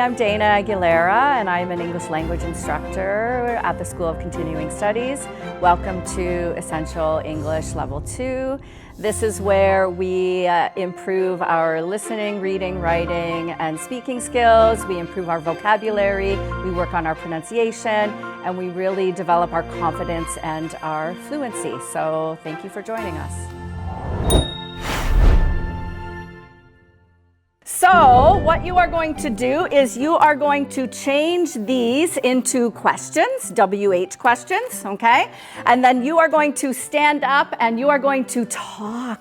I'm Dayna Aguilera, and I'm an English language instructor at the School of Continuing Studies. Welcome to Essential English Level 2. This is where we improve our listening, reading, writing, and speaking skills. We improve our vocabulary, we work on our pronunciation, and we really develop our confidence and our fluency. So thank you for joining us. So what you are going to do is you are going to change these into questions, WH questions, okay? And then you are going to stand up and you are going to talk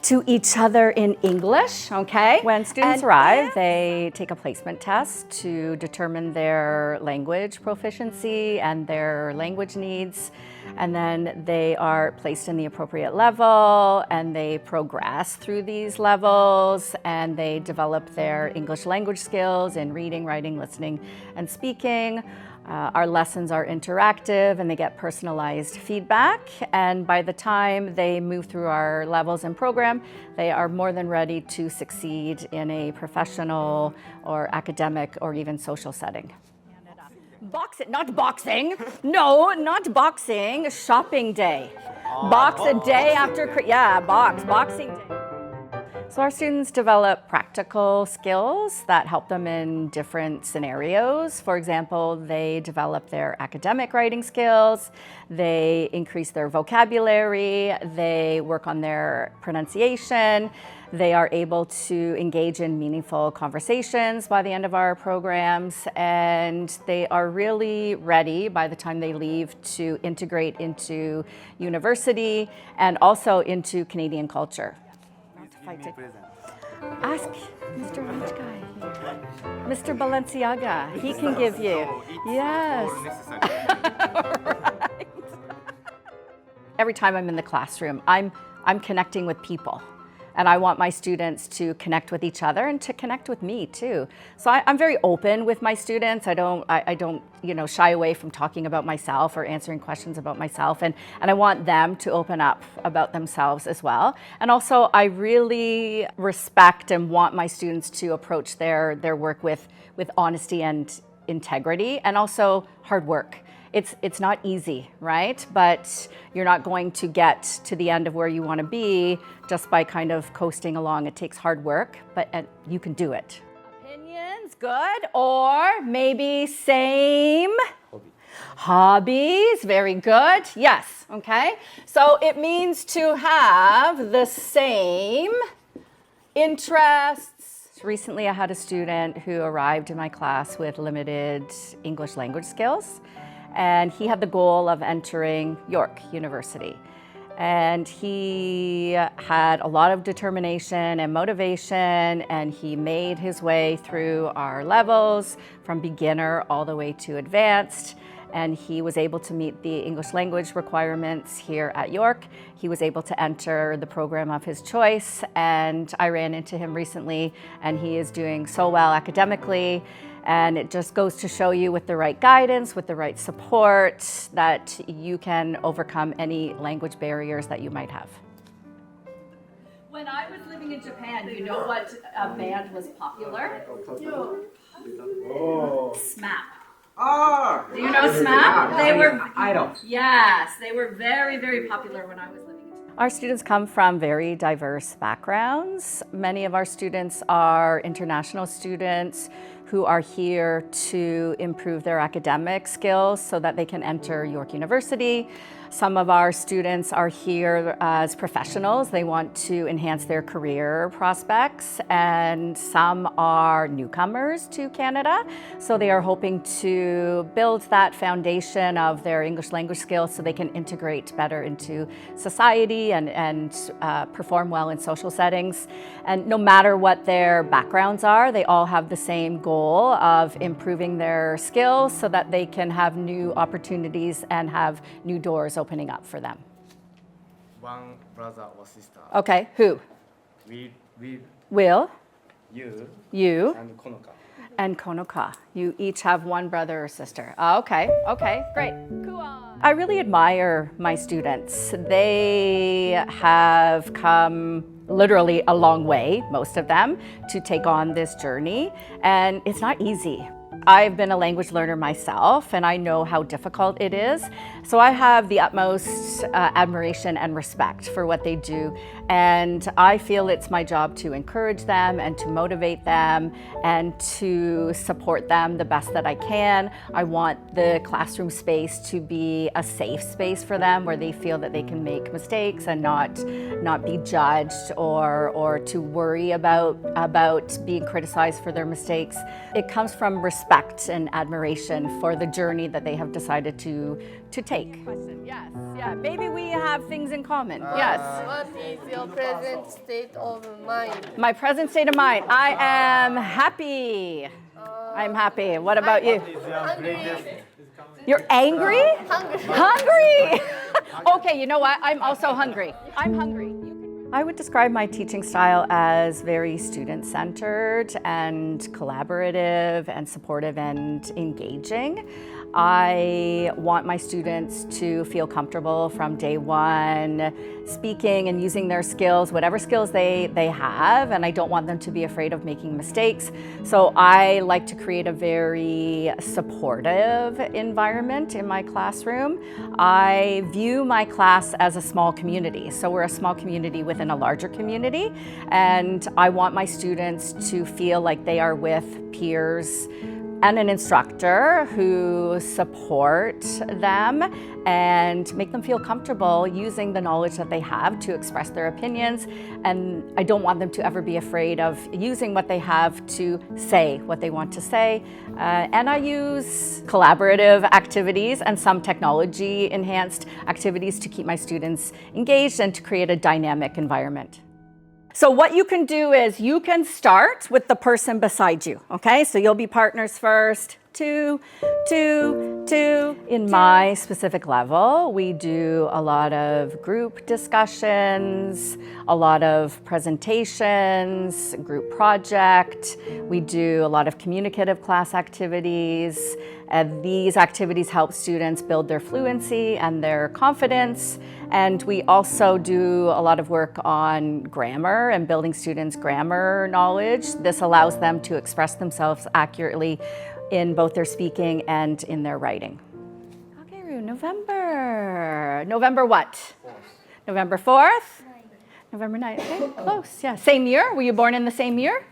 to each other in English, okay? When students arrive, they take a placement test to determine their language proficiency and their language needs. And then they are placed in the appropriate level and they progress through these levels and they develop their English language skills in reading, writing, listening, and speaking. Our lessons are interactive and they get personalized feedback. And by the time they move through our levels and program, they are more than ready to succeed in a professional or academic or even social setting. Boxing, not boxing. No, not boxing. Shopping day. Box a day after, boxing day. So our students develop practical skills that help them in different scenarios. For example, they develop their academic writing skills, they increase their vocabulary, they work on their pronunciation, they are able to engage in meaningful conversations by the end of our programs, and they are really ready by the time they leave to integrate into university and also into Canadian culture. Ask Mr. Rich Guy here. Mr. Balenciaga, he can give you. Yes. Right. Every time I'm in the classroom, I'm connecting with people. And I want my students to connect with each other and to connect with me too. So I'm very open with my students. I don't shy away from talking about myself or answering questions about myself. And I want them to open up about themselves as well. And also I really respect and want my students to approach their work with honesty and integrity and also hard work. It's not easy, right? But you're not going to get to the end of where you want to be just by kind of coasting along. It takes hard work, but you can do it. Opinions, good. Or maybe same. Hobbies, very good. Yes, okay. So it means to have the same interests. Recently, I had a student who arrived in my class with limited English language skills. And he had the goal of entering York University. And he had a lot of determination and motivation, and he made his way through our levels from beginner all the way to advanced. And he was able to meet the English language requirements here at York. He was able to enter the program of his choice, and I ran into him recently, and he is doing so well academically. And it just goes to show you with the right guidance, with the right support, that you can overcome any language barriers that you might have. When I was living in Japan, you know what band was popular? SMAP. Do you know SMAP? They were idols. Yes, they were very, very popular when I was living in Japan. Our students come from very diverse backgrounds. Many of our students are international students who are here to improve their academic skills so that they can enter York University. Some of our students are here as professionals. They want to enhance their career prospects, and some are newcomers to Canada. So they are hoping to build that foundation of their English language skills so they can integrate better into society and perform well in social settings. And no matter what their backgrounds are, they all have the same goal of improving their skills so that they can have new opportunities and have new doors opening up for them. One brother or sister. Okay, who? Will. You. And Konoka. And Konoka. You each have one brother or sister. Okay, great. Cool. I really admire my students. They have come literally a long way, most of them, to take on this journey. And it's not easy. I've been a language learner myself, and I know how difficult it is. So I have the utmost admiration and respect for what they do. And I feel it's my job to encourage them and to motivate them and to support them the best that I can. I want the classroom space to be a safe space for them where they feel that they can make mistakes and not be judged or to worry about being criticized for their mistakes. It comes from respect and admiration for the journey that they have decided to take. Yes, yeah, maybe we have things in common. Yes. What is your present state of mind? My present state of mind, I am happy. I'm happy. What about you? You're angry? Hungry. Okay, you know what? I'm also hungry. I'm hungry. I would describe my teaching style as very student-centered and collaborative and supportive and engaging. I want my students to feel comfortable from day one, speaking and using their skills, whatever skills they have, and I don't want them to be afraid of making mistakes. So I like to create a very supportive environment in my classroom. I view my class as a small community. So we're a small community within a larger community, and I want my students to feel like they are with peers and an instructor who support them and make them feel comfortable using the knowledge that they have to express their opinions. And I don't want them to ever be afraid of using what they have to say what they want to say. And I use collaborative activities and some technology enhanced activities to keep my students engaged and to create a dynamic environment. So what you can do is you can start with the person beside you, okay? So you'll be partners first, two. In my specific level, we do a lot of group discussions, a lot of presentations, group project. We do a lot of communicative class activities. These activities help students build their fluency and their confidence. And we also do a lot of work on grammar and building students' grammar knowledge. This allows them to express themselves accurately in both their speaking and in their writing. Okay, Rue, November. November what? 4th. November 4th? 9th. November 9th. Okay, close. Yeah. Same year? Were you born in the same year?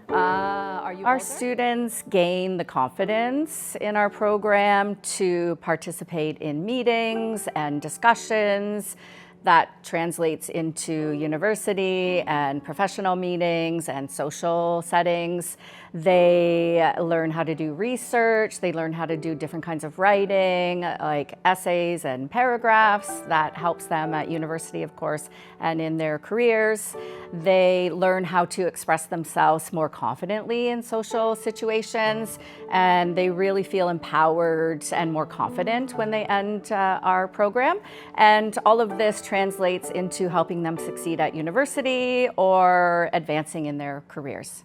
Are you Our older? Students gain the confidence in our program to participate in meetings and discussions. That translates into university and professional meetings and social settings. They learn how to do research. They learn how to do different kinds of writing, like essays and paragraphs. That helps them at university, of course, and in their careers. They learn how to express themselves more confidently in social situations, and they really feel empowered and more confident when they end our program. And all of this translates into helping them succeed at university or advancing in their careers.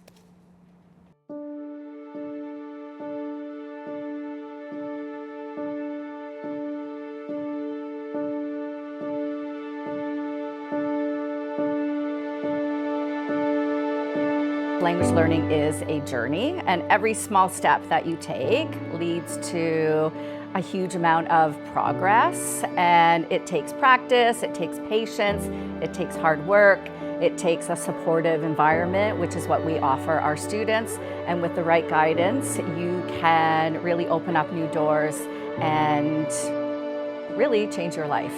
Language learning is a journey, and every small step that you take leads to a huge amount of progress, and it takes practice, it takes patience, it takes hard work, it takes a supportive environment, which is what we offer our students. And with the right guidance, you can really open up new doors and really change your life.